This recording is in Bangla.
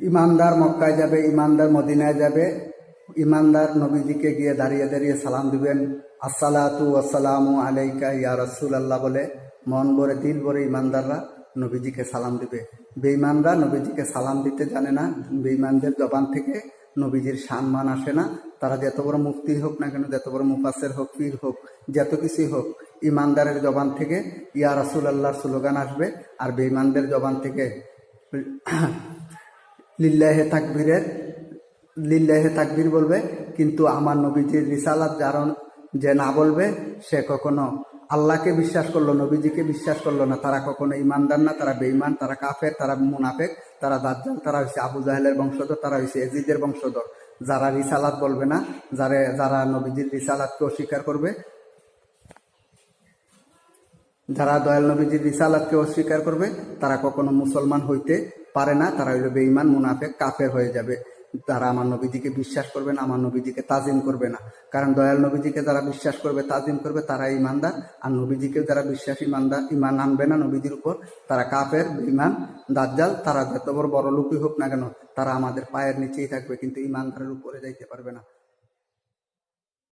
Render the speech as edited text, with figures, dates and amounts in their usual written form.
ইমানদার মক্কায় যাবে, ইমানদার মদিনায় যাবে, ইমানদার নবীজিকে গিয়ে দাঁড়িয়ে দাঁড়িয়ে সালাম দিবেন, আসসালাতু ওয়াসসালামু আলাইকা ইয়া রাসূলুল্লাহ বলে মন ভরে দিল ভরে ইমানদাররা নবীজিকে সালাম দিবে। বেঈমানরা নবীজিকে সালাম দিতে জানে না। বেঈমানদের জবান থেকে নবীজির সম্মান আসে না। তারা যত বড় মুফতি হোক না কেন, যত বড় মুফাসসির হোক, পীর হোক, যত কিছুই হোক, ইমানদারের জবান থেকে ইয়া রাসূলুল্লাহর স্লোগান আসবে। আর বেঈমানদের জবান থেকে লিল্লাহে তাকবীর বলবে। কিন্তু আমার নবীজির রিসালাত যে না বলবে, সে কখনো আল্লাহকে বিশ্বাস করলো, নবীজিকে বিশ্বাস করলো না। তারা কখনো ইমানদার না, তারা বেঈমান, তারা কাফের, তারা মুনাফেক, তারা দাজ্জাল, তারা হচ্ছে আবু জাহেলের বংশধর, তারা হচ্ছে এজিদের বংশধর। যারা রিসালাত বলবে না, যারা নবীজির রিসালাতকে অস্বীকার করবে, যারা দয়াল নবীজির রিসালাতকে অস্বীকার করবে, তারা কখনো মুসলমান হইতে পারে না। তারা হইল বেঈমান, মুনাফেক, কাফের হয়ে যাবে। তারা আমার নবীজিকে বিশ্বাস করবে না, আমার নবীজিকে তাজিম করবে না। কারণ দয়াল নবীজিকে যারা বিশ্বাস করবে, তাজিম করবে, তারা ইমানদার। আর নবীজিকে যারা বিশ্বাস ইমান আনবে না নবীজির উপর, তারা কাফের, বেঈমান, দাজ্জাল। তারা যত বড় লোকই হোক না কেন, তারা আমাদের পায়ের নিচেই থাকবে, কিন্তু ইমানদারের উপরে যাইতে পারবে না।